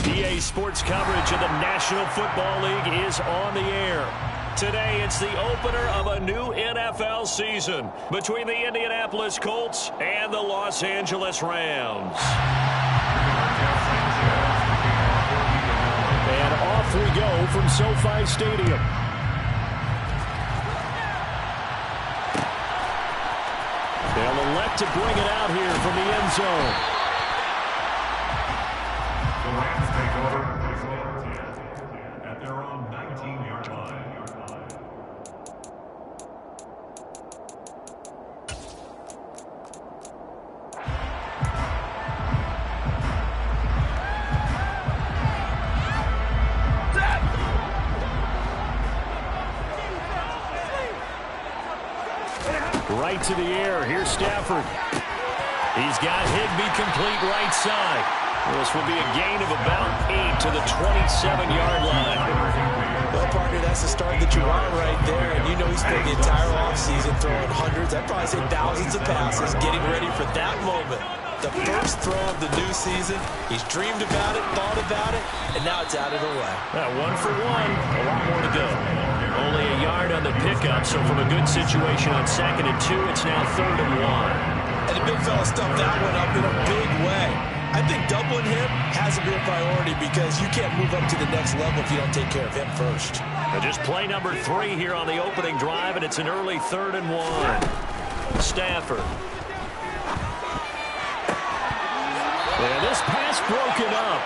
EA Sports coverage of the National Football League is on the air. Today, it's the opener of a new NFL season between the Indianapolis Colts and the Los Angeles Rams. And off we go from SoFi Stadium. They'll elect to bring it out here from the end zone. The Rams take over at their own 19-yard line. Right to the air. Here's Stafford. He's got Higbee complete right side. This will be a gain of about 8 to the 27-yard line. Well, partner, that's the start that you want right there. And you know he spent the entire offseason throwing hundreds, I'd probably say thousands of passes, getting ready for that moment. The first throw of the new season. He's dreamed about it, thought about it, and now it's out of the way. 1 for 1. A lot more to go. Only a yard on the pickup, so from a good situation on 2nd and 2, it's now 3rd and 1. And the big fella stuffed that one up in a big way. I think doubling him has to be a priority because you can't move up to the next level if you don't take care of him first. Just play number 3 here on the opening drive, and it's an early 3rd and 1. Stafford. And this pass broken up.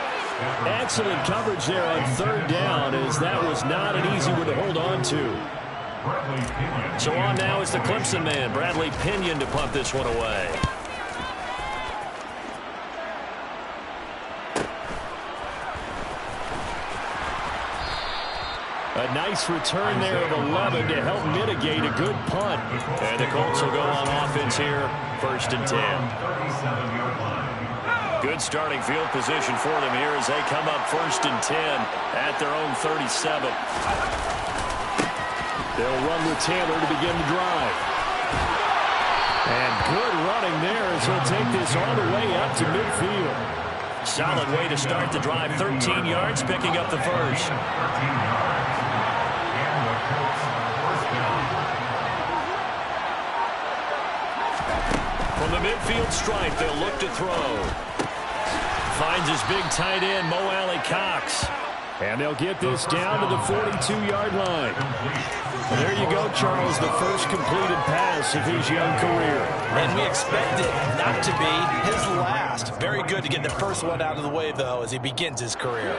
Excellent coverage there on 3rd down, as that was not an easy one to hold on to. So on now is the Clemson man, Bradley Pinion, to punt this one away. A nice return there of 11 to help mitigate a good punt. And the Colts will go on offense here, 1st and 10. Good starting field position for them here as they come up 1st and 10 at their own 37. They'll run with Taylor to begin the drive. And good running there as he'll take this all the way up to midfield. Solid way to start the drive. 13 yards, picking up the first. From the midfield stripe, they'll look to throw. Finds his big tight end, Mo Alley-Cox. And they'll get this down to the 42-yard line. And there you go, Charles, the first completed pass of his young career. And we expect it not to be his last. Very good to get the first one out of the way, though, as he begins his career.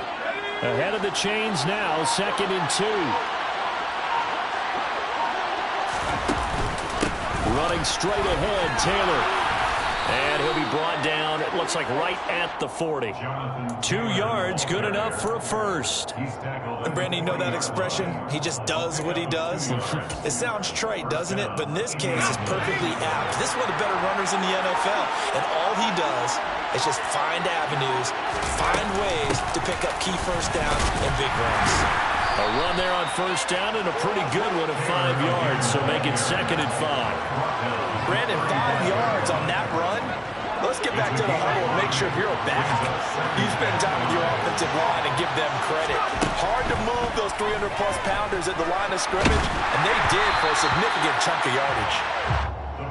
Ahead of the chains now, 2nd and 2. Running straight ahead, Taylor. And he'll be brought down, it looks like right at the 40. 2 yards, good enough for a first. And Brandon, you know that expression? He just does what he does? It sounds trite, doesn't it? But in this case, it's perfectly apt. This is one of the better runners in the NFL. And all he does is just find avenues, find ways to pick up key first downs and big runs. A run there on 1st down and a pretty good one of 5 yards, so make it 2nd and 5. Brandon, 5 yards on that run. Let's get back to the huddle and make sure you're back. You spend time with your offensive line and give them credit. Hard to move those 300-plus pounders at the line of scrimmage, and they did for a significant chunk of yardage.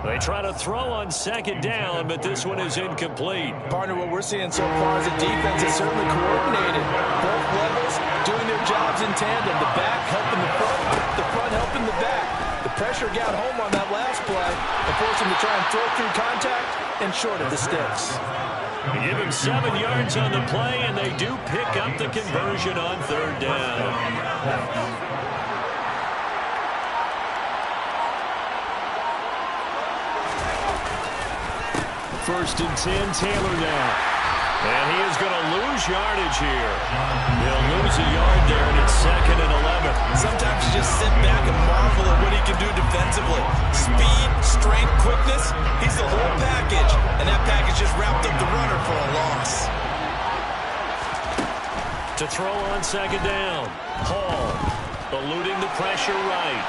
They try to throw on 2nd down, but this one is incomplete. Partner, what we're seeing so far is a defense is certainly coordinated. Both levels doing their jobs in tandem. The back helping the front helping the back. The pressure got home on that last play and forced him to try and throw through contact and short of the sticks. They give him 7 yards on the play, and they do pick up the conversion on 3rd down. 1st and 10, Taylor now. And he is going to lose yardage here. He'll lose a yard there, and it's 2nd and 11. Sometimes you just sit back and marvel at what he can do defensively. Speed, strength, quickness, he's the whole package. And that package just wrapped up the runner for a loss. To throw on 2nd down, Hall eluding the pressure right.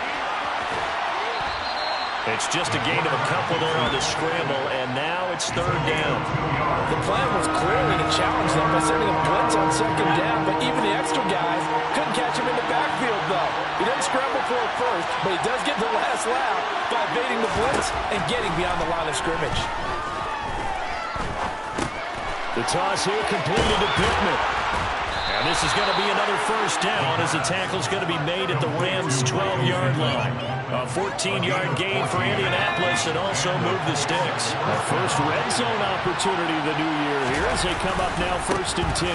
It's just a gain of a couple there on the scramble, and now it's 3rd down. The plan was clearly to challenged them by sending a blitz on second down, but even the extra guys couldn't catch him in the backfield, though. He didn't scramble for it first, but he does get the last laugh by evading the blitz and getting beyond the line of scrimmage. The toss here completed to Pittman. And this is going to be another first down as the tackle's going to be made at the Rams' 12-yard line. A 14-yard gain for Indianapolis and also move the sticks. A first red zone opportunity the new year here as they come up now 1st and 10.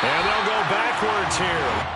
And they'll go backwards here.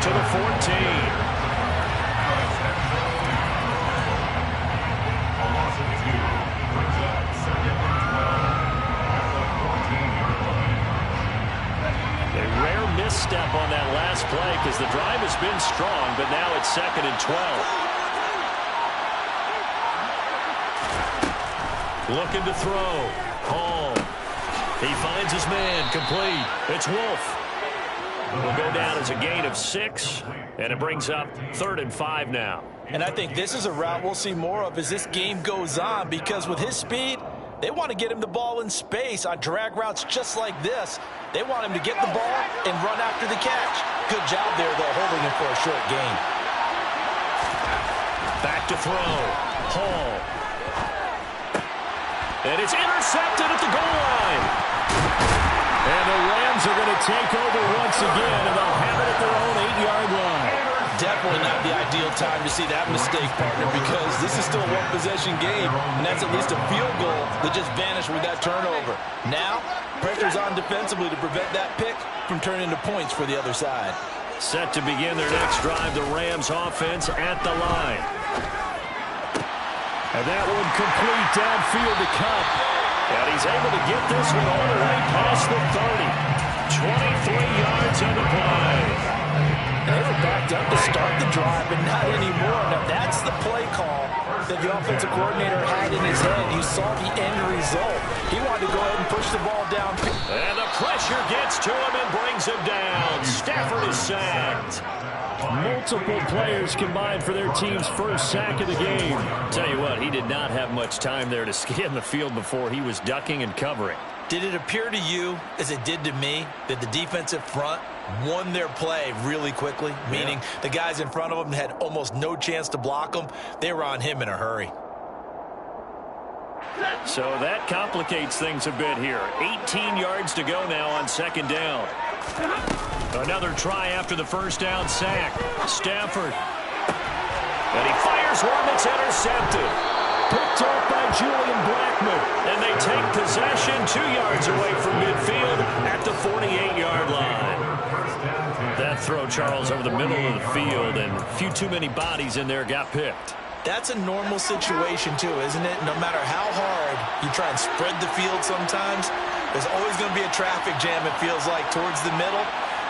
To the 14. A rare misstep on that last play because the drive has been strong, but now it's 2nd and 12. Looking to throw. Hall. He finds his man. Complete. It's Wolf. Will go down as a gain of 6, and it brings up 3rd and 5 now. And I think this is a route we'll see more of as this game goes on, because with his speed, they want to get him the ball in space on drag routes just like this. They want him to get the ball and run after the catch. Good job there, though, holding him for a short gain. Back to throw. Hall. And it's intercepted at the goal line. And the Rams are going to take over once again, and they'll have it at their own 8-yard line. Definitely not the ideal time to see that mistake, partner, because this is still a one-possession game, and that's at least a field goal that just vanished with that turnover. Now, pressure's on defensively to prevent that pick from turning into points for the other side. Set to begin their next drive, the Rams offense at the line. And that one complete downfield to Cup. And he's able to get this one all the way past the 30. 23 yards on the play. They were backed up to start the drive, but not anymore. Now, that's the play call that the offensive coordinator had in his head. You saw the end result. He wanted to go ahead and push the ball down. And the pressure gets to him and brings him down. Stafford is sacked. Multiple players combined for their team's first sack of the game. Tell you what, he did not have much time there to scan the field before he was ducking and covering. Did it appear to you, as it did to me, that the defensive front won their play really quickly? Meaning the guys in front of them had almost no chance to block them. They were on him in a hurry. So that complicates things a bit here. 18 yards to go now on 2nd down. Another try after the first down sack. Stafford. And he fires one that's intercepted. Picked up by Julian Blackmon. And they take possession 2 yards away from midfield at the 48-yard line. That throw, Charles, over the middle of the field, and a few too many bodies in there got picked. That's a normal situation, too, isn't it? No matter how hard you try and spread the field sometimes, there's always going to be a traffic jam, it feels like, towards the middle.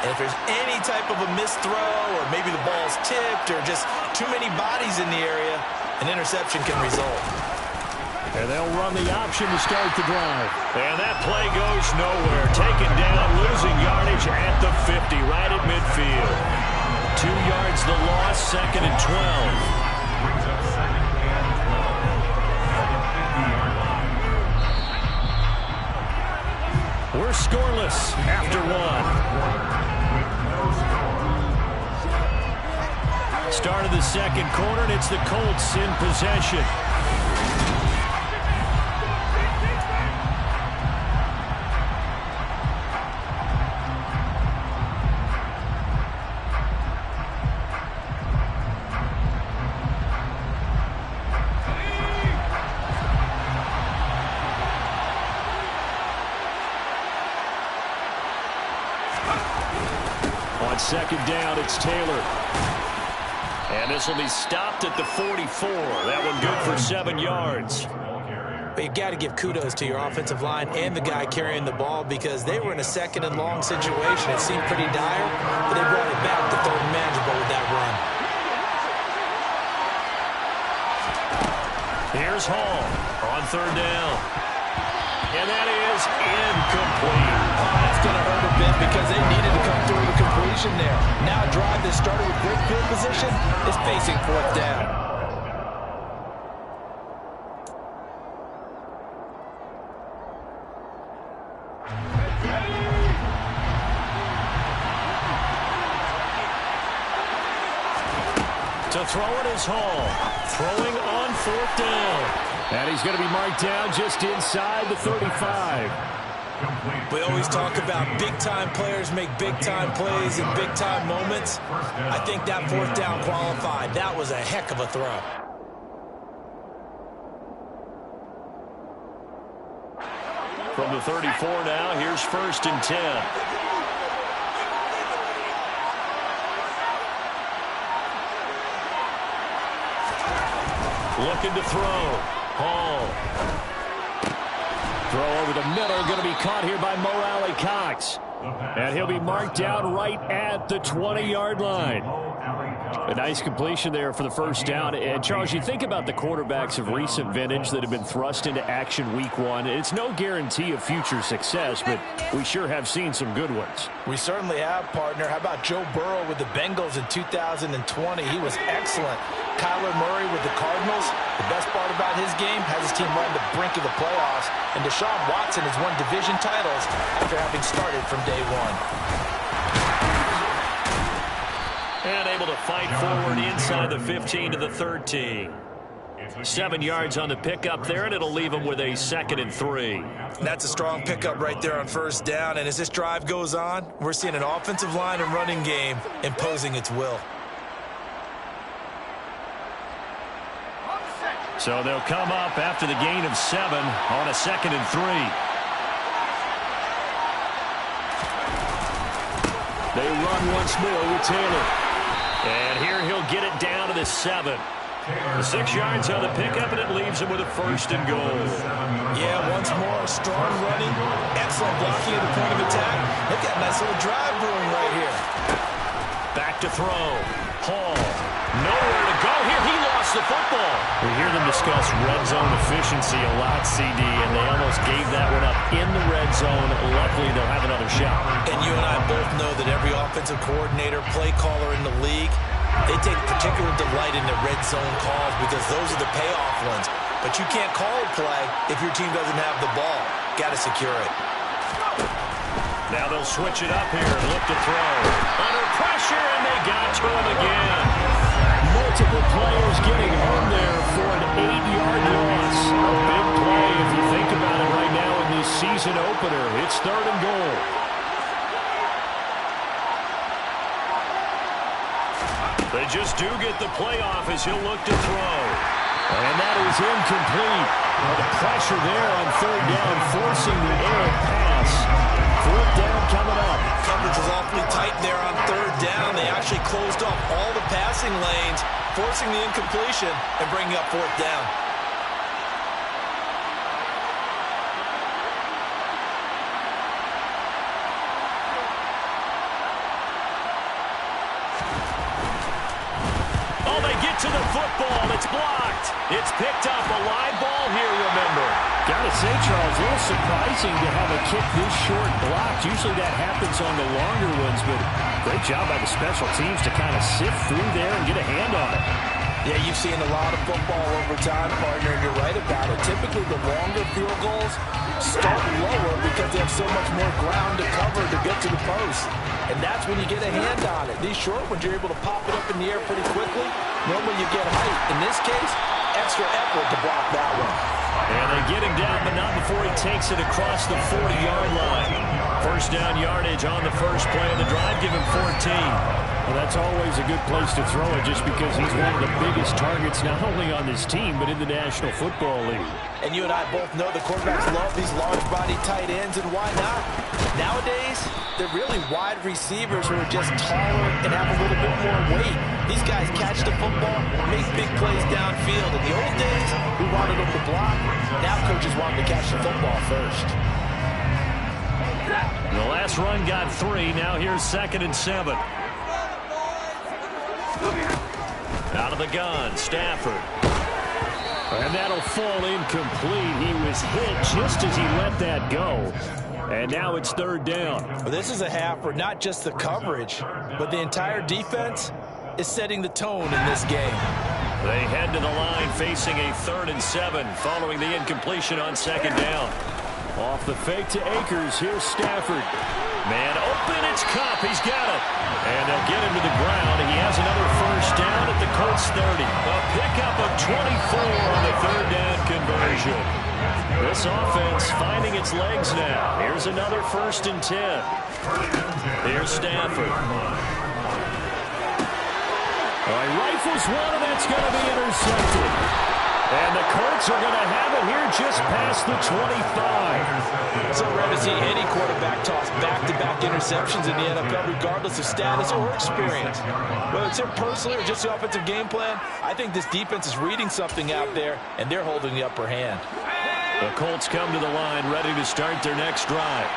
And if there's any type of a missed throw, or maybe the ball's tipped, or just too many bodies in the area, an interception can result. And they'll run the option to start the drive. And that play goes nowhere. Taken down, losing yardage at the 50, right at midfield. 2 yards the loss, 2nd and 12. We're scoreless after 1. Start of the 2nd quarter, and it's the Colts in possession. second down. It's Taylor. And this will be stopped at the 44. That one good for 7 yards. But you've got to give kudos to your offensive line and the guy carrying the ball because they were in a second and long situation. It seemed pretty dire, but they brought it back to third and manageable with that run. Here's Hall on third down. And that is incomplete. Oh, that's going to hurt a bit because they needed to come through the completion there. Now a drive that started with great field position is facing fourth down. To throw it is Hall. Throwing on fourth down. And he's going to be marked down just inside the 35. We always talk about big-time players make big-time plays in big-time moments. I think that fourth down qualified. That was a heck of a throw. From the 34 now, here's 1st and 10. Looking to throw. Hall. Throw over the middle. Going to be caught here by Mo Alley Cox. And he'll be marked down right at the 20-yard line. A nice completion there for the first down. And, Charles, you think about the quarterbacks of recent vintage that have been thrust into action week one. It's no guarantee of future success, but we sure have seen some good ones. We certainly have, partner. How about Joe Burrow with the Bengals in 2020? He was excellent. Kyler Murray with the Cardinals. The best part about his game has his team right on the brink of the playoffs. And Deshaun Watson has won division titles after having started from day one. And able to fight forward inside the 15 to the 13. 7 yards on the pickup there, and it'll leave them with a 2nd and 3. That's a strong pickup right there on first down. And as this drive goes on, we're seeing an offensive line and running game imposing its will. So they'll come up after the gain of 7 on a 2nd and 3. They run once more with Taylor. And here he'll get it down to the 7. The 6 yards on the pickup, and it leaves him with a 1st and goal. Yeah, once more, strong running, excellent blocking at the point of attack. They've got a nice little drive brewing right here. Back to throw. Hall. Nowhere to go here. He lost the football. We hear them discuss red zone efficiency a lot, CD, and they almost gave that one up in the red zone. Luckily, they'll have another shot. And you and I both know that every offensive coordinator, play caller in the league, they take particular delight in the red zone calls because those are the payoff ones. But you can't call a play if your team doesn't have the ball. Got to secure it. Now they'll switch it up here and look to throw. Under pressure, and they got to him again. Multiple players getting home there for an 8-yard loss. A big play if you think about it right now in this season opener. It's 3rd and goal. They just do get the playoff as he'll look to throw. And that is incomplete. Well, the pressure there on 3rd down, forcing the errant pass. 4th down coming up. Coverage was awfully tight there on 3rd down. They actually closed off all the passing lanes, forcing the incompletion and bringing up 4th down. Oh, they get to the football. It's blocked. It's picked up. A live ball here, remember. Gotta say, Charles, a little surprising to have a kick this short blocked. Usually that happens on the longer ones, but great job by the special teams to kind of sift through there and get a hand on it. Yeah, you've seen a lot of football over time, partner, and you're right about it. Typically, the longer field goals start lower because they have so much more ground to cover to get to the post. And that's when you get a hand on it. These short ones, you're able to pop it up in the air pretty quickly. Normally, you get height. In this case, extra effort to block that one. And they get him down, but not before he takes it across the 40-yard line. 1st down yardage on the first play of the drive. Give him 14. Well, that's always a good place to throw it just because he's one of the biggest targets not only on this team but in the National Football League. And you and I both know the quarterbacks love these large-body tight ends, and why not? Nowadays, they're really wide receivers who are just taller and have a little bit more weight. These guys catch the football, make big plays downfield. In the old days, we wanted them to block. Now coaches want them to catch the football first. The last run got 3. Now here's 2nd and 7. Out of the gun, Stafford. And that'll fall incomplete. He was hit just as he let that go. And now it's 3rd down. Well, this is a half where not just the coverage, but the entire defense is setting the tone in this game. They head to the line facing a 3rd and 7 following the incompletion on 2nd down. Off the fake to Akers. Here's Stafford. Man open, it's Kupp. He's got it. And they'll get him to the ground. He has another 1st down at the Colts 30. A pickup of 24 on the 3rd down conversion. This offense finding its legs now. Here's another 1st and 10. Here's Stafford. Rifles one, and that's going to be intercepted. And the Colts are going to have it here just past the 25. So rare to see any quarterback toss back-to-back interceptions in the NFL, regardless of status or experience. Whether it's him personally or just the offensive game plan, I think this defense is reading something out there, and they're holding the upper hand. The Colts come to the line ready to start their next drive.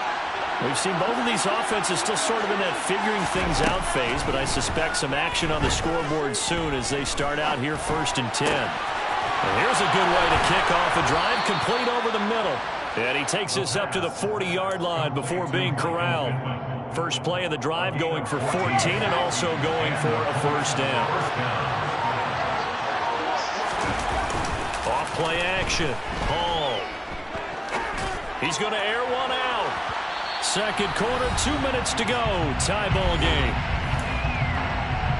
We've seen both of these offenses still sort of in that figuring things out phase, but I suspect some action on the scoreboard soon as they start out here 1st and 10. And here's a good way to kick off a drive, complete over the middle. And he takes this up to the 40-yard line before being corralled. First play of the drive going for 14 and also going for a 1st down. Off play action. Hall. He's going to air one out. 2nd quarter, 2 minutes to go. Tie ball game.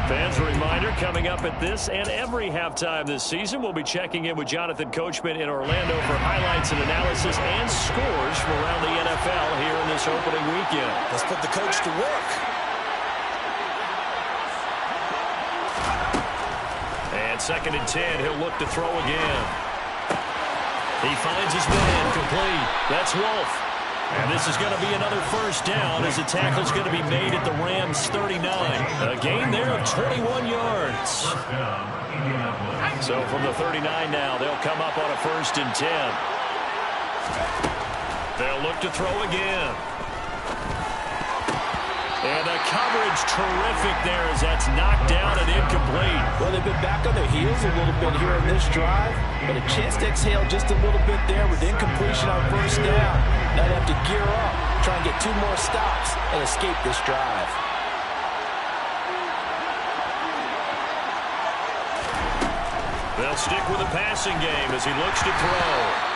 Fans, a reminder, coming up at this and every halftime this season, we'll be checking in with Jonathan Coachman in Orlando for highlights and analysis and scores from around the NFL here in this opening weekend. Let's put the coach to work. And 2nd and 10, he'll look to throw again. He finds his man, complete. That's Wolf. And this is going to be another 1st down as the tackle's going to be made at the Rams 39. A gain there of 21 yards. So from the 39 now, they'll come up on a 1st and 10. They'll look to throw again. And the coverage terrific there as that's knocked down and incomplete. Well, they've been back on their heels a little bit here in this drive, but a chance to exhale just a little bit there with incompletion on 1st down. Now they have to gear up, try and get 2 more stops and escape this drive. They'll stick with the passing game as he looks to throw.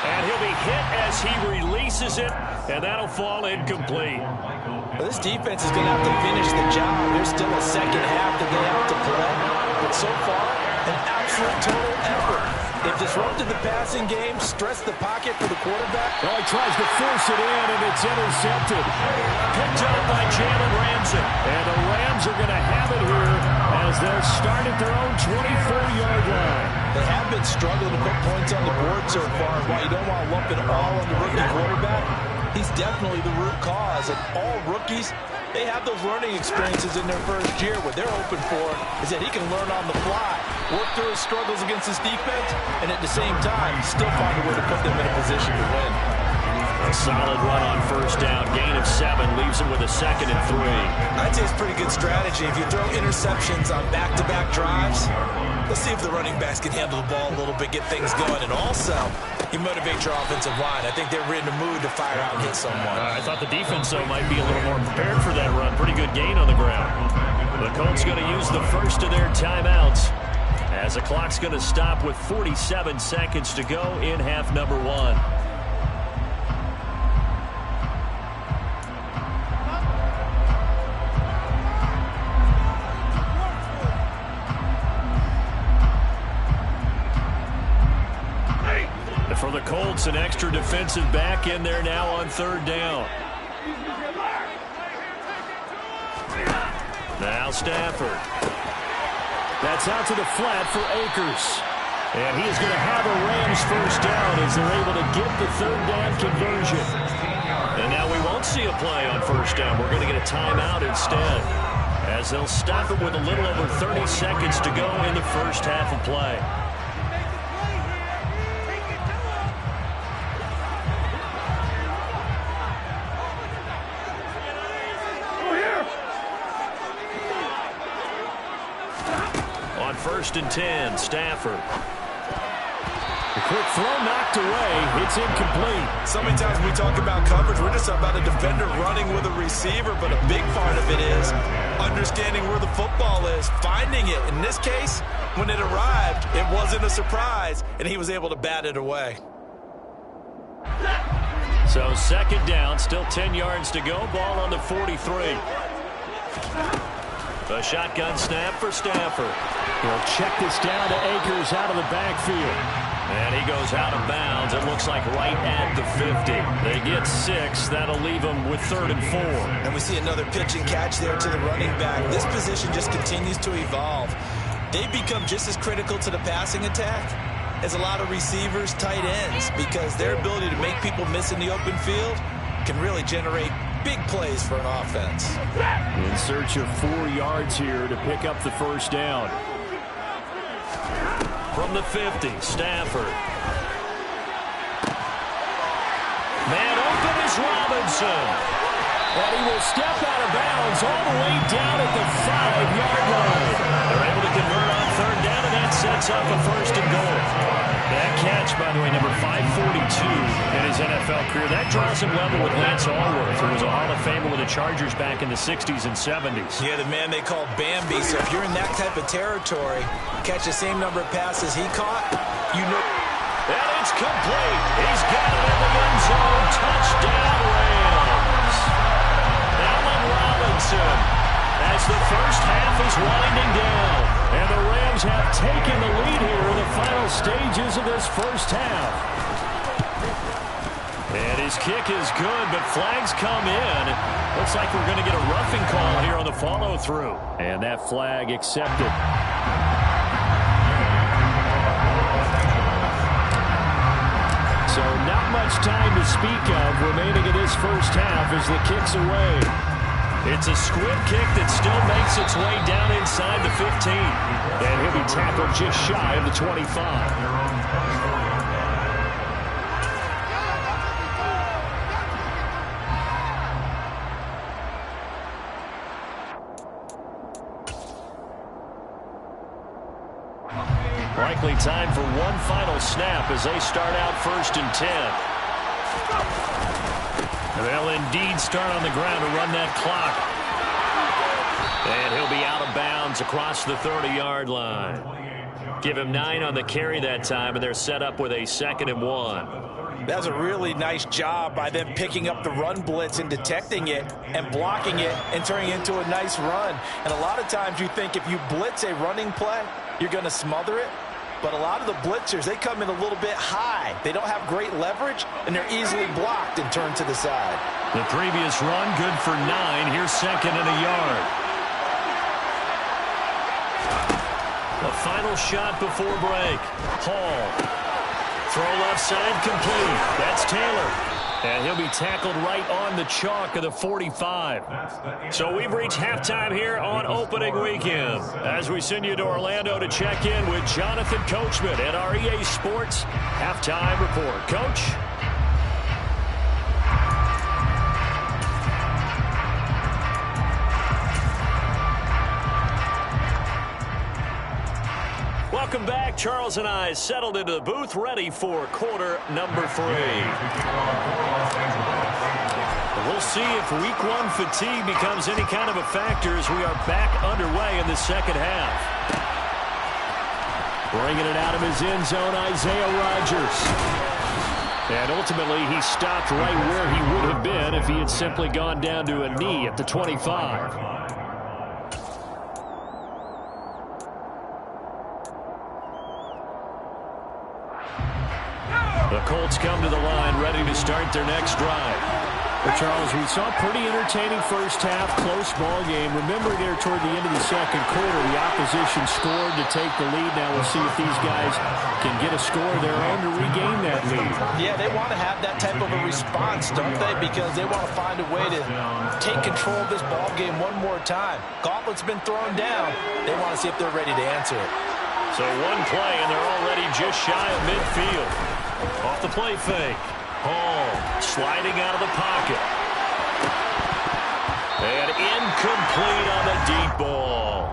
And he'll be hit as he releases it, and that'll fall incomplete. Well, this defense is going to have to finish the job. There's still a 2nd half that they have to play. But so far, an absolute total effort. They've disrupted the passing game, stressed the pocket for the quarterback. Well, he tries to force it in, and it's intercepted. Picked up by Jalen Ramsey. And the Rams are going to have it here as they'll start at their own 24-yard line. They have been struggling to put points on the board so far. While you don't want to lump it all on the rookie quarterback, he's definitely the root cause. And all rookies, they have those learning experiences in their first year. What they're hoping for is that he can learn on the fly, work through his struggles against his defense, and at the same time, still find a way to put them in a position to win. A solid run on 1st down. Gain of 7 leaves him with a 2nd and 3. I'd say it's pretty good strategy. If you throw interceptions on back-to-back drives, let's see if the running backs can handle the ball a little bit, get things going, and also you motivate your offensive line. I think they're in the mood to fire out and hit someone. I thought the defense, though, might be a little more prepared for that run. Pretty good gain on the ground. The Colts going to use the first of their timeouts as the clock's going to stop with 47 seconds to go in half number 1. For the Colts, an extra defensive back in there now on 3rd down. Now Stafford. That's out to the flat for Akers. And he is going to have a Rams first down as they're able to get the third down conversion. And now we won't see a play on first down. We're going to get a timeout instead, as they'll stop it with a little over 30 seconds to go in the first half of play. On 1st and 10, Stafford. The quick throw knocked away. It's incomplete. So many times we talk about coverage, we're just about a defender running with a receiver, but a big part of it is understanding where the football is, finding it. In this case, when it arrived, it wasn't a surprise, and he was able to bat it away. So 2nd down, still 10 yards to go. Ball on the 43. A shotgun snap for Stafford. He'll check this down to Akers out of the backfield. And he goes out of bounds. It looks like right at the 50. They get 6. That'll leave them with 3rd and 4. And we see another pitch and catch there to the running back. This position just continues to evolve. They become just as critical to the passing attack as a lot of receivers, tight ends, because their ability to make people miss in the open field can really generate big plays for an offense. In search of 4 yards here to pick up the first down. From the 50, Stafford. Man open is Robinson. And he will step out of bounds all the way down at the 5-yard line. They're able to convert on 3rd down, and that sets up a 1st and goal. That catch, by the way, number 542 in his NFL career. That draws him level with Lance Allworth, who was a Hall of Famer with the Chargers back in the 60s and 70s. Yeah, the man they call Bambi. So if you're in that type of territory, catch the same number of passes he caught, you know. And it's complete. He's got it in the end zone. Touchdown, Rams. Allen Robinson, as the first half is winding down. And the Rams have taken the lead here in the final stages of this first half. And his kick is good, but flags come in. Looks like we're going to get a roughing call here on the follow-through. And that flag accepted. So not much time to speak of remaining in this first half as the kick's away. It's a squib kick that still makes its way down inside the 15. And he'll be tackled just shy of the 25. Likely time for one final snap as they start out 1st and 10. They'll indeed start on the ground to run that clock. And he'll be out of bounds across the 30-yard line. Give him 9 on the carry that time, and they're set up with a 2nd and 1. That's a really nice job by them picking up the run blitz and detecting it and blocking it and turning it into a nice run. And a lot of times you think if you blitz a running play, you're going to smother it. But a lot of the blitzers, they come in a little bit high. They don't have great leverage, and they're easily blocked and turned to the side. The previous run, good for 9. Here's 2nd and a yard. The final shot before break. Hall. Throw left side complete. That's Taylor. And he'll be tackled right on the chalk of the 45. So we've reached halftime here on opening weekend, as we send you to Orlando to check in with Jonathan Coachman at our EA Sports Halftime Report. Coach? Welcome back. Charles and I settled into the booth, ready for quarter number 3. We'll see if week 1 fatigue becomes any kind of a factor as we are back underway in the second half. Bringing it out of his end zone, Isaiah Rodgers. And ultimately, he stopped right where he would have been if he had simply gone down to a knee at the 25. The Colts come to the line ready to start their next drive. Well, Charles, we saw a pretty entertaining first half, close ball game. Remember there toward the end of the second quarter, the opposition scored to take the lead. Now we'll see if these guys can get a score of their own to regain that lead. Yeah, they want to have that type of a response, don't they? Because they want to find a way to take control of this ball game one more time. Gauntlet's been thrown down. They want to see if they're ready to answer it. So one play, and they're already just shy of midfield. Off the play fake. Hall sliding out of the pocket. And incomplete on the deep ball.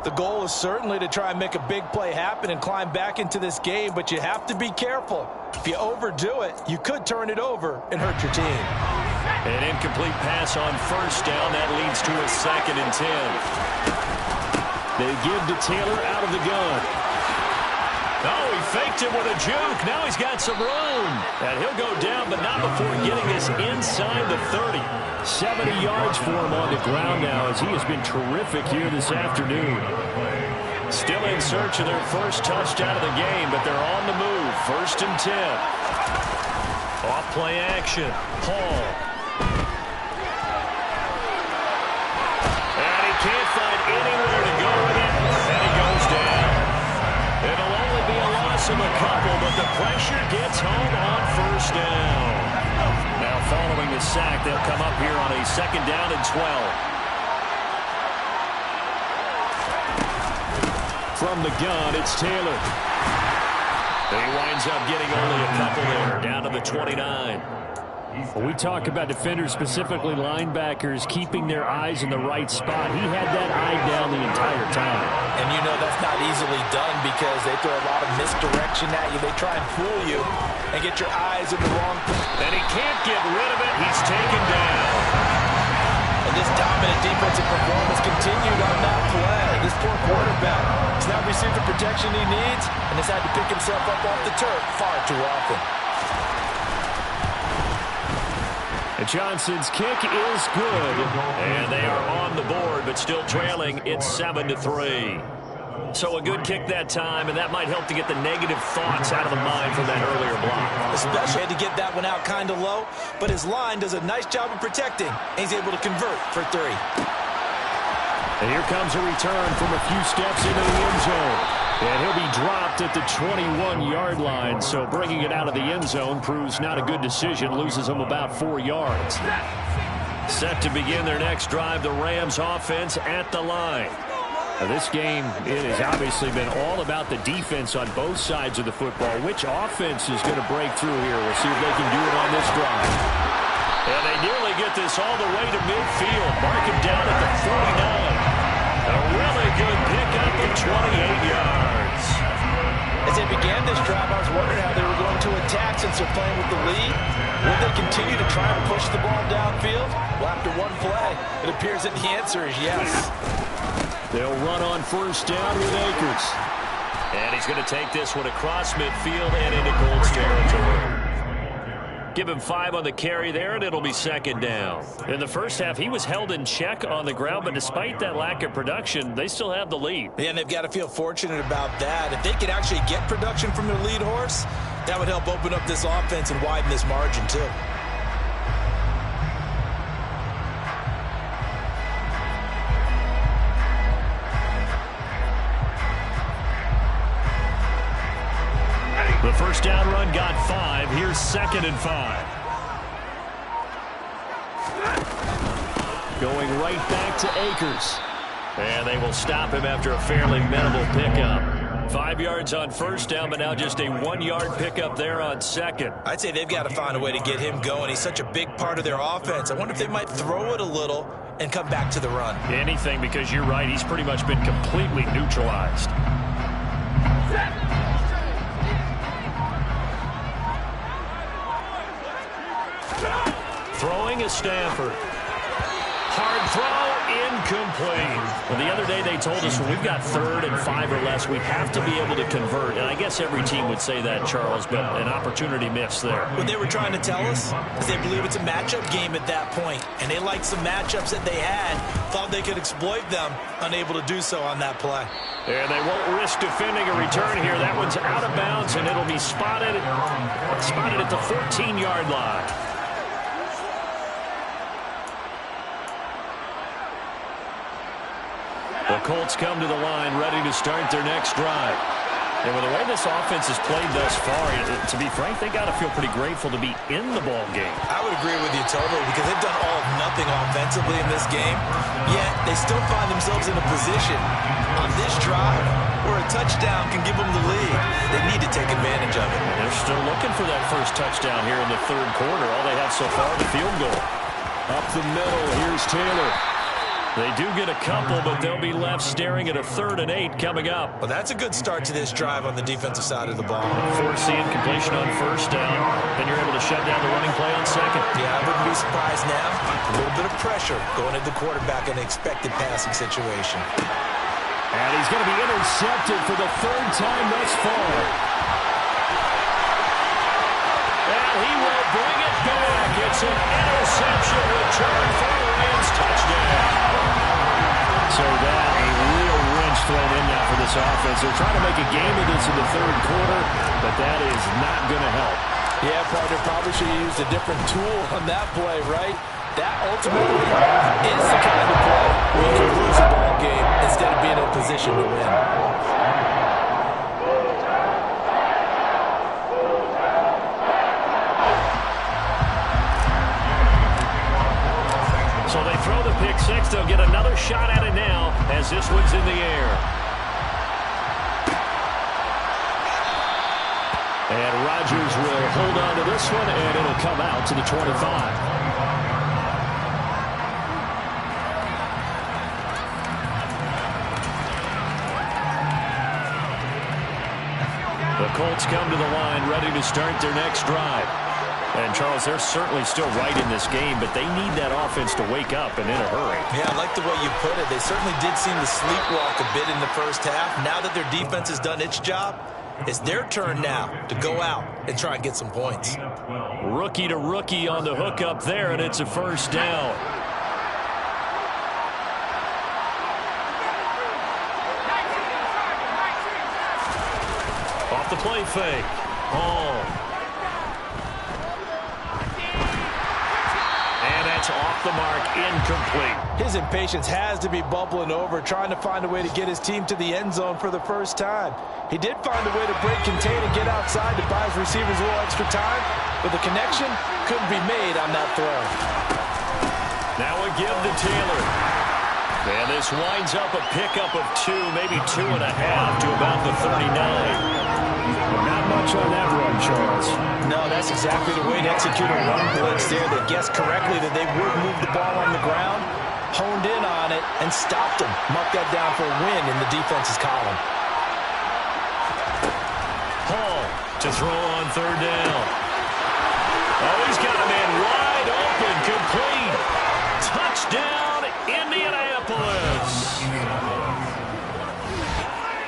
The goal is certainly to try and make a big play happen and climb back into this game, but you have to be careful. If you overdo it, you could turn it over and hurt your team. An incomplete pass on first down. That leads to a 2nd and 10. They give to Taylor out of the gun. Oh, he faked it with a juke. Now he's got some room. And he'll go down, but not before getting this inside the 30. 70 yards for him on the ground now as he has been terrific here this afternoon. Still in search of their first touchdown of the game, but they're on the move. 1st and 10. Off play action. Hall. And he can't find anywhere to go with it. And he goes down. It'll only be a loss of a couple, but the pressure gets home on 1st down. Now following the sack, they'll come up here on a 2nd down and 12. From the gun, it's Taylor. He winds up getting only a couple there, down to the 29. When we talk about defenders, specifically linebackers, keeping their eyes in the right spot, he had that eye down the entire time. And you know that's not easily done because they throw a lot of misdirection at you. They try and fool you and get your eyes in the wrong place. And he can't get rid of it. He's taken down. And this dominant defensive performance continued on that play. This poor quarterback has not received the protection he needs and has had to pick himself up off the turf far too often. Johnson's kick is good, and they are on the board, but still trailing. It's 7-3. So a good kick that time, and that might help to get the negative thoughts out of the mind from that earlier block. Especially had to get that one out kind of low, but his line does a nice job of protecting, and he's able to convert for 3. And here comes a return from a few steps into the end zone. And he'll be dropped at the 21-yard line, so bringing it out of the end zone proves not a good decision, loses him about 4 yards. Set to begin their next drive, the Rams offense at the line. Now this game, it has obviously been all about the defense on both sides of the football. Which offense is going to break through here? We'll see if they can do it on this drive. And they nearly get this all the way to midfield. Mark him down at the 49. A really good pickup of 28 yards. As they began this drive, I was wondering how they were going to attack since they're playing with the lead. Would they continue to try and push the ball downfield? Well, after one play, it appears that the answer is yes. They'll run on 1st down with Akers. And he's going to take this one across midfield and into Colts territory. Give him 5 on the carry there, and it'll be 2nd down. In the first half, he was held in check on the ground, but despite that lack of production, they still have the lead. Yeah, and they've got to feel fortunate about that. If they could actually get production from their lead horse, that would help open up this offense and widen this margin, too. The 1st down run got 5. Here's 2nd and 5. Going right back to Akers. And they will stop him after a fairly minimal pickup. 5 yards on 1st down, but now just a 1-yard pickup there on 2nd. I'd say they've got to find a way to get him going. He's such a big part of their offense. I wonder if they might throw it a little and come back to the run. Anything, because you're right. He's pretty much been completely neutralized. Throwing is Stafford. Hard throw, incomplete. Well, the other day they told us when we've got 3rd and 5 or less, we have to be able to convert. And I guess every team would say that, Charles, but an opportunity missed there. What they were trying to tell us is they believe it's a matchup game at that point, and they liked some matchups that they had, thought they could exploit them, unable to do so on that play. And they won't risk defending a return here. That one's out of bounds, and it'll be spotted at the 14-yard line. Colts come to the line, ready to start their next drive. And with the way this offense has played thus far, to be frank, they got to feel pretty grateful to be in the ball game. I would agree with you totally because they've done all of nothing offensively in this game, yet they still find themselves in a position on this drive where a touchdown can give them the lead. They need to take advantage of it. They're still looking for that first touchdown here in the third quarter. All they have so far, the field goal. Up the middle, here's Taylor. They do get a couple, but they'll be left staring at a 3rd and 8 coming up. Well, that's a good start to this drive on the defensive side of the ball. Forcing completion on first down, then you're able to shut down the running play on second. Yeah, I wouldn't be surprised now. A little bit of pressure going at the quarterback in an expected passing situation. And he's going to be intercepted for the 3rd time thus far. And he will bring it back. It's an interception return for the Rams touchdown. So that a real wrench thrown in now for this offense. They're trying to make a game of this in the third quarter, but that is not going to help. Yeah, partner, probably should have used a different tool on that play, right? That ultimately is the kind of play where you can lose a ball game instead of being in a position to win. So they throw the pick six. They'll get another shot at it now as this one's in the air. And Rodgers will hold on to this one, and it'll come out to the 25. The Colts come to the line, ready to start their next drive. And, Charles, they're certainly still right in this game, but they need that offense to wake up and in a hurry. Yeah, I like the way you put it. They certainly did seem to sleepwalk a bit in the first half. Now that their defense has done its job, it's their turn now to go out and try and get some points. Rookie to rookie on the hook up there, and it's a first down. Off the play fake. Hall. And that's off the mark, incomplete. His impatience has to be bubbling over, trying to find a way to get his team to the end zone for the first time. He did find a way to break contain and get outside to buy his receivers a little extra time, but the connection couldn't be made on that throw. Now a give to Taylor. And this winds up a pickup of 2, maybe 2.5 to about the 39. Not much on that run, Charles. No, that's exactly the way to execute a run blitz there. They guessed correctly that they would move the ball on the ground, honed in on it, and stopped them. Mark that down for a win in the defense's column. Hall to throw on third down. Oh, he's got a man wide open, complete. Touchdown, Indianapolis.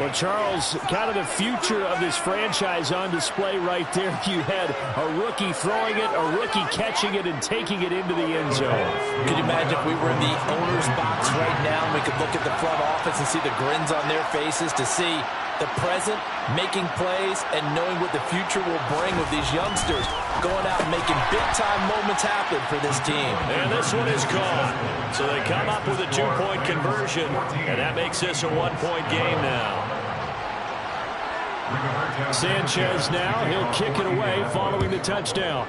Well, Charles, kind of the future of this franchise on display right there. You had a rookie throwing it, a rookie catching it, and taking it into the end zone. Could you imagine if we were in the owner's box right now and we could look at the front office and see the grins on their faces to see the present, making plays, and knowing what the future will bring with these youngsters going out and making big-time moments happen for this team. And this one is caught. So they come up with a 2-point conversion, and that makes this a 1-point game now. Sanchez now, he'll kick it away following the touchdown.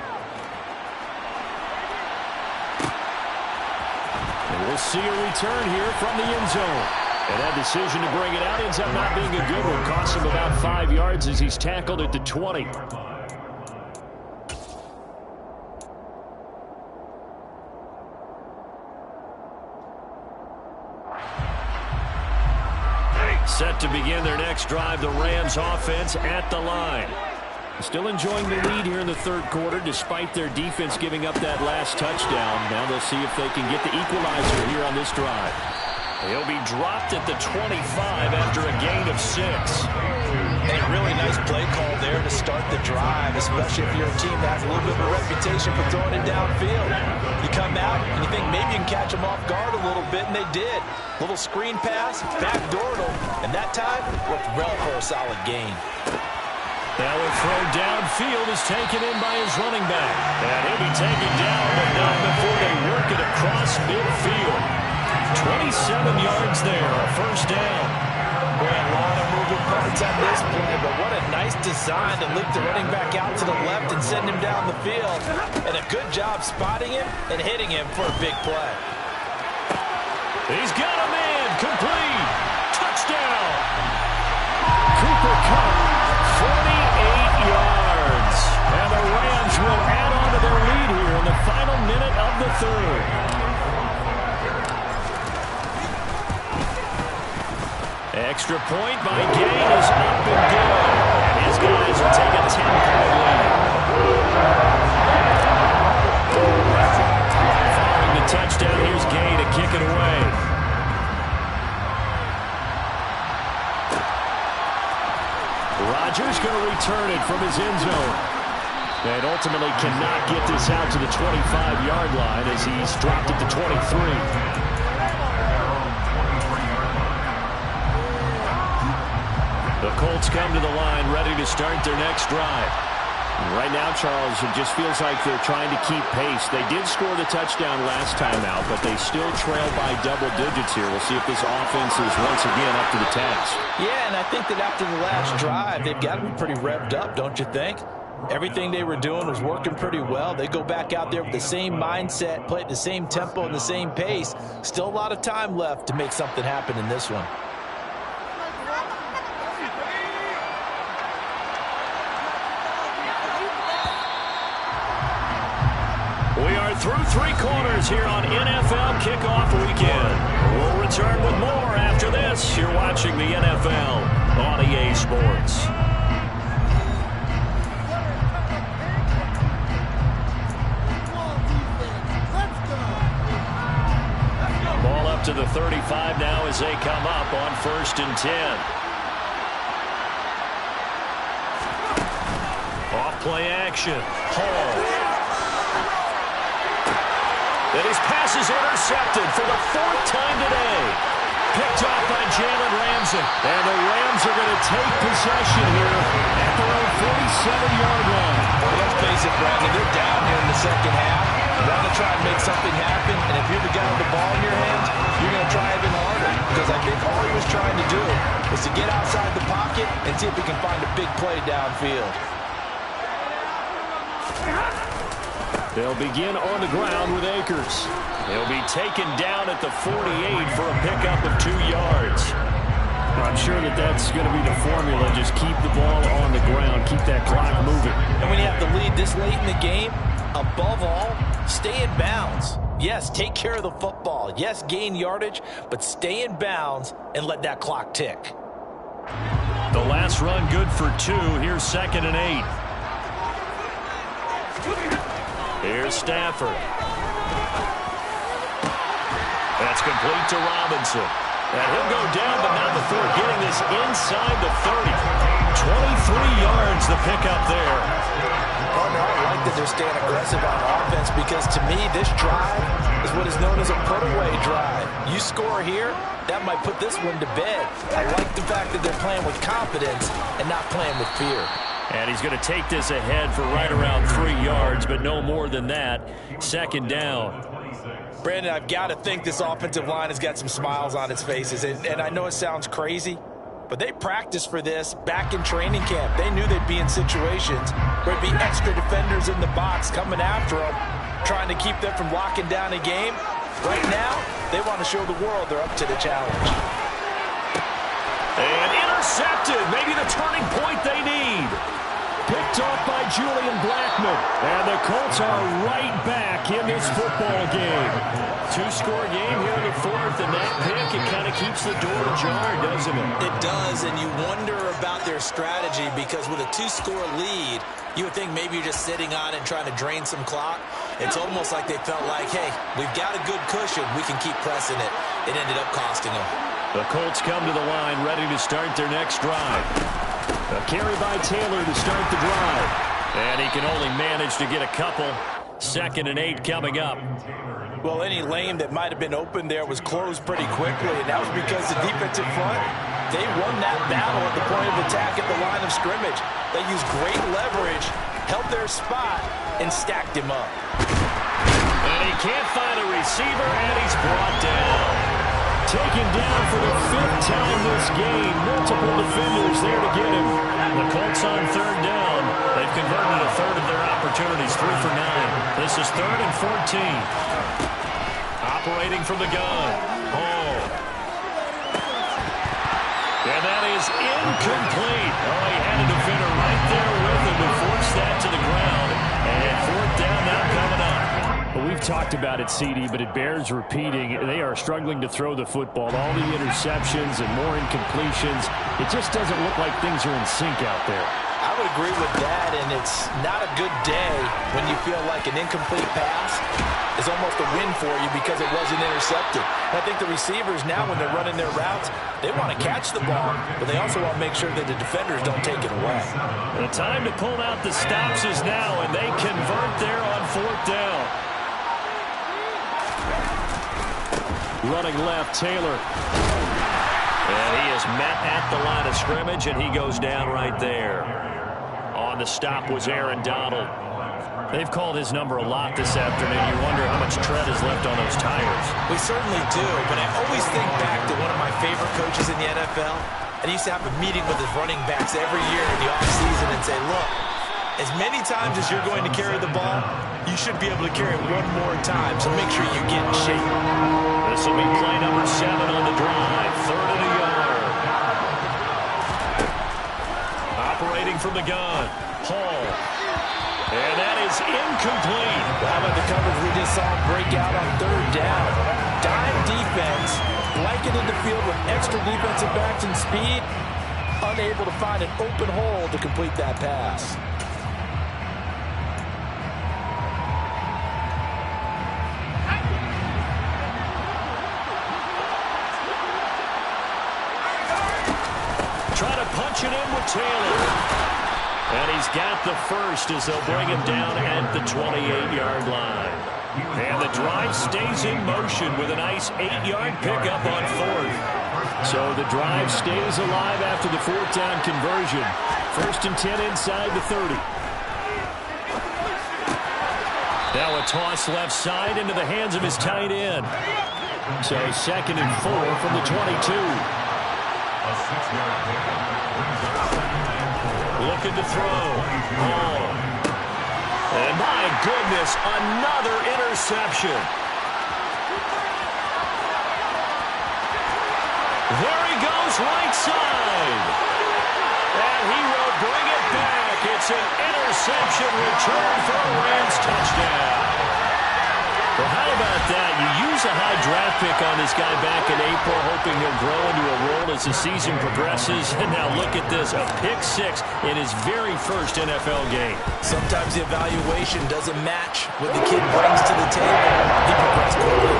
And we'll see a return here from the end zone. And that decision to bring it out ends up not being a good one. Costs him about 5 yards as he's tackled at the 20. Set to begin their next drive, the Rams offense at the line. Still enjoying the lead here in the third quarter despite their defense giving up that last touchdown. Now they'll see if they can get the equalizer here on this drive. He'll be dropped at the 25 after a gain of 6. And a really nice play call there to start the drive, especially if you're a team that has a little bit of a reputation for throwing it downfield. You come out and you think maybe you can catch them off guard a little bit, and they did. Little screen pass, backdoored them, and that time worked well for a solid gain. Now a throw downfield is taken in by his running back. And he'll be taken down, but not before they work it across midfield. 27 yards there, a first down. Boy, a lot of moving parts on this play, but what a nice design to leak the running back out to the left and send him down the field. And a good job spotting him and hitting him for a big play. He's got a man, complete. Touchdown. Cooper Kupp, 48 yards. And the Rams will add on to their lead here in the final minute of the third. Extra point by Gain is up and good. And his guys will take a 10-point lead. Following the touchdown, here's Gain to kick it away. Rodgers going to return it from his end zone. And ultimately cannot get this out to the 25-yard line as he's dropped it to 23. The Colts come to the line ready to start their next drive. Right now, Charles, it just feels like they're trying to keep pace. They did score the touchdown last time out, but they still trail by double digits here. We'll see if this offense is once again up to the task. Yeah, and I think that after the last drive, they've got to be pretty revved up, don't you think? Everything they were doing was working pretty well. They go back out there with the same mindset, play at the same tempo and the same pace. Still a lot of time left to make something happen in this one. We are through three quarters here on NFL Kickoff Weekend. We'll return with more after this. You're watching the NFL on EA Sports. Ball up to the 35 now as they come up on 1st and 10. Off play action. Hall. And his pass is intercepted for the 4th time today. Picked off by Jalen Ramsey. And the Rams are going to take possession here at their own 47-yard line. Well, let's face it, Brandon, they're down here in the second half. You want to try and make something happen, and if you're the guy with the ball in your hands, you're going to try even harder. Because I think all he was trying to do was to get outside the pocket and see if he can find a big play downfield. They'll begin on the ground with Akers. He'll be taken down at the 48 for a pickup of 2 yards. I'm sure that that's going to be the formula. Just keep the ball on the ground. Keep that clock moving. And when you have the lead this late in the game, above all, stay in bounds. Yes, take care of the football. Yes, gain yardage, but stay in bounds and let that clock tick. The last run good for 2. Here's 2nd and 8. Here's Stafford. That's complete to Robinson. And he'll go down, but not before getting this inside the 30. 23 yards the pickup there. Partner, I like that they're staying aggressive on offense because to me, this drive is what is known as a put-away drive. You score here, that might put this one to bed. I like the fact that they're playing with confidence and not playing with fear. And he's going to take this ahead for right around 3 yards, but no more than that. 2nd down. Brandon, I've got to think this offensive line has got some smiles on its faces. And I know it sounds crazy, but they practiced for this back in training camp. They knew they'd be in situations where there'd be extra defenders in the box coming after them, trying to keep them from locking down a game. Right now, they want to show the world they're up to the challenge. And intercepted. Maybe the turning point they need. Picked off by Julian Blackmon. And the Colts are right back in this football game. 2-score game here in the 4th, and that pick, it kind of keeps the door ajar, doesn't it? It does, and you wonder about their strategy because with a 2-score lead, you would think maybe you're just sitting on it and trying to drain some clock. It's almost like they felt like, hey, we've got a good cushion. We can keep pressing it. It ended up costing them. The Colts come to the line ready to start their next drive. A carry by Taylor to start the drive. And he can only manage to get a couple. 2nd and 8 coming up. Well, any lane that might have been open there was closed pretty quickly, and that was because the defensive front, they won that battle at the point of attack at the line of scrimmage. They used great leverage, held their spot, and stacked him up. And he can't find a receiver, and he's brought down. taken down for the 5th time this game. Multiple defenders there to get him. The Colts on 3rd down. They've converted a third of their opportunities, 3 for 9. This is 3rd and 14. Operating from the gun. Hall. And that is incomplete. Oh, he had a defender right there with him to force that to the ground. And 4th down now coming up. Well, we've talked about it, CD, but it bears repeating. They are struggling to throw the football. All the interceptions and more incompletions. It just doesn't look like things are in sync out there. I would agree with that, and it's not a good day when you feel like an incomplete pass is almost a win for you because it wasn't intercepted. And I think the receivers now, when they're running their routes, they want to catch the ball, but they also want to make sure that the defenders don't take it away. The time to pull out the stops is now, and they convert there on 4th down. Running left, Taylor. And he is met at the line of scrimmage, and he goes down right there. On the stop was Aaron Donald. They've called his number a lot this afternoon. You wonder how much tread is left on those tires. We certainly do, but I always think back to one of my favorite coaches in the NFL. And he used to have a meeting with his running backs every year in the offseason and say, look, as many times as you're going to carry the ball, you should be able to carry it one more time, so make sure you get in shape. This will be play number 7 on the drive. 3rd and a yard. Operating from the gun. Hall. And that is incomplete. How about the coverage we just saw him break out on 3rd down? Dime defense, blanketed the field with extra defensive backs and speed, unable to find an open hole to complete that pass. Try to punch it in with Taylor. And he's got the first as they'll bring him down at the 28-yard line. And the drive stays in motion with a nice 8-yard pickup on 4th. So the drive stays alive after the 4th down conversion. 1st and 10 inside the 30. Now a toss left side into the hands of his tight end. So 2nd and 4 from the 22. A 6-yard pickup. Looking to throw. Oh. And my goodness, another interception. There he goes, right side. And he will bring it back. It's an interception return for a Rams touchdown. Well, how about that? You use a high draft pick on this guy back in April, hoping he'll grow into a role as the season progresses. And now look at this, a pick-6 in his very first NFL game. Sometimes the evaluation doesn't match what the kid brings to the table. He progressed quickly.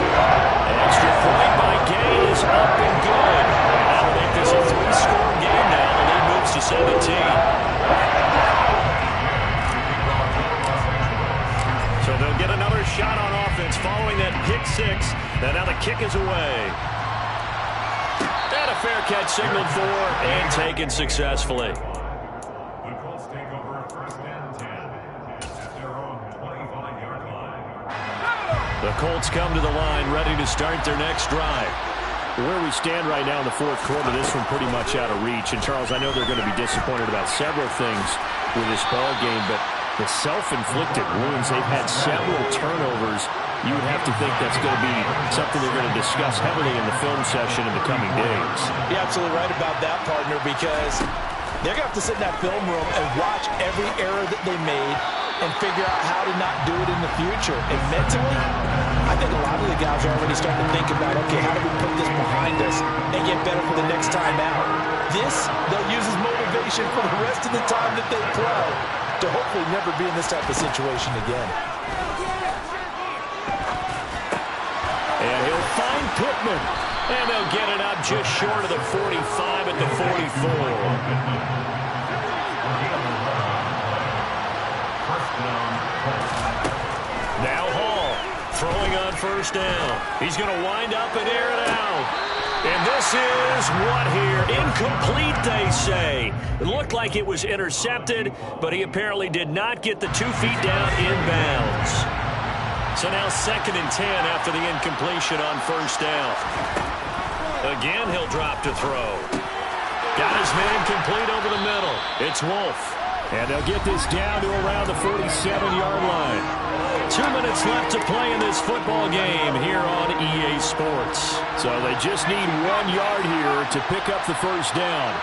Extra point by Gay is up and good. And that'll make this a 3-score game now. The lead moves to 17. So they'll get another shot on offense following that pick-6. And now the kick is away. And a fair catch signaled for and taken successfully. The Colts take over 1st and 10 at their own 25-yard line. The Colts come to the line ready to start their next drive. Where we stand right now in the 4th quarter, this one pretty much out of reach. And, Charles, I know they're going to be disappointed about several things with this ball game, but the self-inflicted wounds, they've had several turnovers. You would have to think that's going to be something they're going to discuss heavily in the film session in the coming days. You're absolutely right about that, partner, because they're going to have to sit in that film room and watch every error that they made and figure out how to not do it in the future. And mentally, I think a lot of the guys are already starting to think about, okay, how do we put this behind us and get better for the next time out? This, they'll use as motivation for the rest of the time that they play to hopefully never be in this type of situation again. And he'll find Pittman. And they'll get it up just short of the 45 at the 44. Now Hall throwing on 1st down. He's going to wind up and air it out. And this is what here? Incomplete, they say. It looked like it was intercepted, but he apparently did not get the 2 feet down inbounds. So now 2nd and 10 after the incompletion on 1st down. Again, he'll drop to throw. Got his man complete over the middle. It's Wolf. And they'll get this down to around the 47-yard line. 2 minutes left to play in this football game here on EA Sports. So they just need 1 yard here to pick up the first down.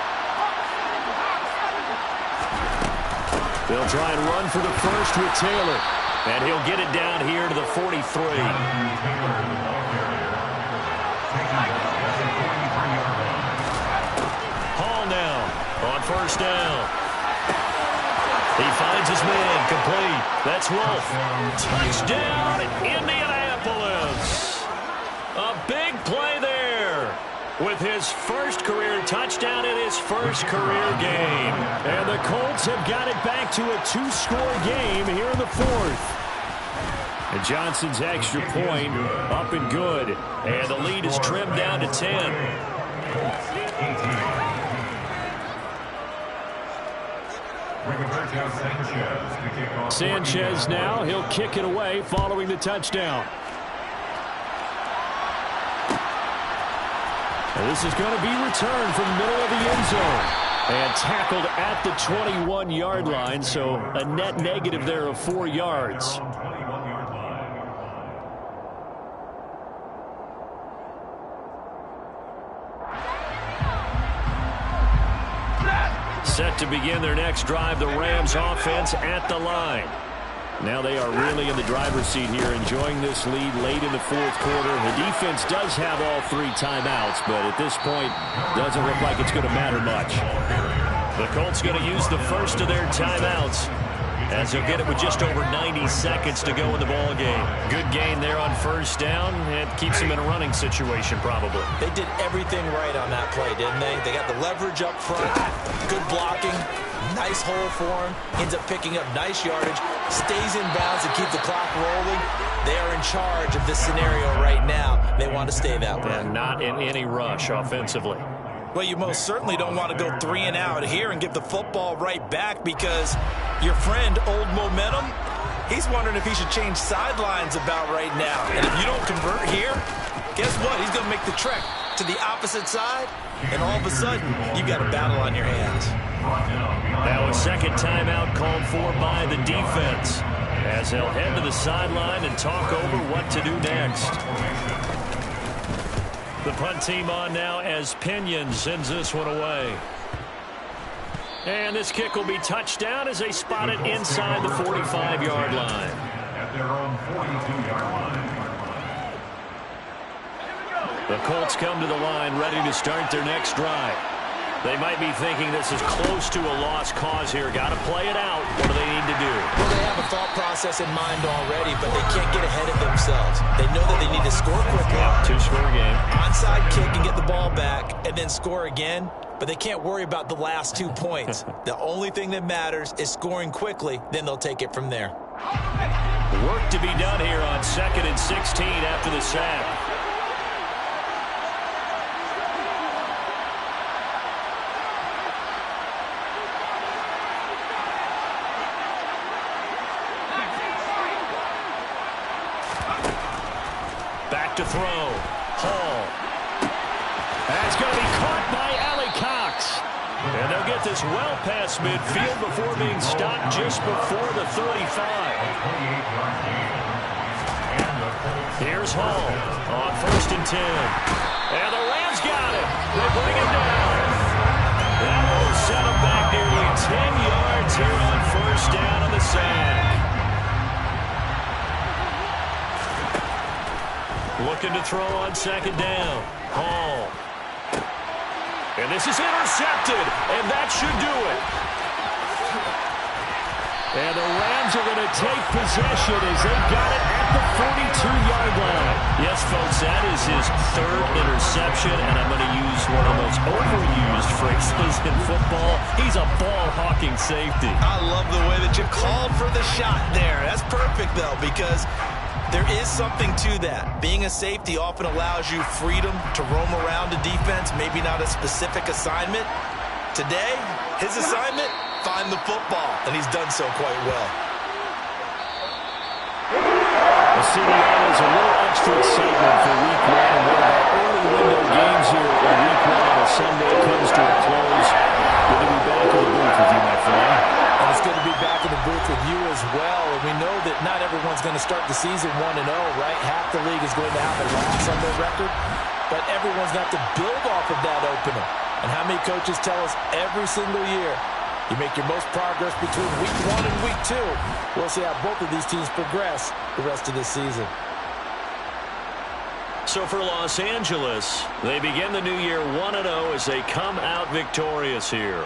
They'll try and run for the first with Taylor. And he'll get it down here to the 43. Hall now on first down. He finds his man complete. That's Wolf. Touchdown, Indianapolis. A big play there with his first career touchdown in his first career game. And the Colts have got it back to a 2-score game here in the fourth. And Johnson's extra point up and good. And the lead is trimmed down to 10. Sanchez now, he'll kick it away following the touchdown. And this is going to be returned from the middle of the end zone. And tackled at the 21-yard line, so a net negative there of 4 yards. Set to begin their next drive, the Rams offense at the line. Now they are really in the driver's seat here, enjoying this lead late in the fourth quarter. The defense does have all 3 timeouts, but at this point, doesn't look like it's going to matter much. The Colts going to use the first of their timeouts, as they'll get it with just over 90 seconds to go in the ball game. Good gain there on first down. It keeps them in a running situation, probably. They did everything right on that play, didn't they? They got the leverage up front, good blocking, nice hole for him, ends up picking up nice yardage, stays in bounds to keep the clock rolling. They are in charge of this scenario right now. They want to stay that way. And not in any rush offensively. Well, you most certainly don't want to go 3 and out here and give the football right back, because your friend, Old Momentum, he's wondering if he should change sidelines about right now. And if you don't convert here, guess what? He's going to make the trek to the opposite side, and all of a sudden, you've got a battle on your hands. Now a second timeout called for by the defense, as they'll head to the sideline and talk over what to do next. The punt team on now as Pinion sends this one away. And this kick will be touchdown as they spot it inside the 45-yard line. At their own 42-yard line. The Colts come to the line ready to start their next drive. They might be thinking this is close to a lost cause here. Got to play it out. What do they need to do? Well, they have a thought process in mind already, but they can't get ahead of themselves. They know that they need to score quickly. 2-score game. Onside kick and get the ball back and then score again, but they can't worry about the last 2 points. The only thing that matters is scoring quickly, then they'll take it from there. Work to be done here on 2nd and 16 after the sack. To throw. Hall. That's going to be caught by Ali Cox. And they'll get this well past midfield before being stopped just before the 35. Here's Hall on 1st and 10. And the Rams got it. They bring him down. That will set him back nearly 10 yards here on 1st down on the sack. Looking to throw on 2nd down. Hall. And this is intercepted, and that should do it. And the Rams are going to take possession as they got it at the 42-yard line. Yes, folks, that is his 3rd interception, and I'm going to use one of the most overused phrases in football. He's a ball-hawking safety. I love the way that you called for the shot there. That's perfect, though, because there is something to that. Being a safety often allows you freedom to roam around a defense, maybe not a specific assignment. Today, his assignment, find the football, and he's done so quite well. The CDL is a little extra excitement for week 1 and one of our early window games here in week 1 as Sunday comes to a close. Good to be back in the booth with you, my friend. And it's good to be back in the booth with you as well. And we know that not everyone's going to start the season 1-0, right? Half the league is going to have a loss on their record. But everyone's got to build off of that opener. And how many coaches tell us every single year, you make your most progress between week 1 and week 2. We'll see how both of these teams progress the rest of this season. So for Los Angeles, they begin the new year 1-0 as they come out victorious here.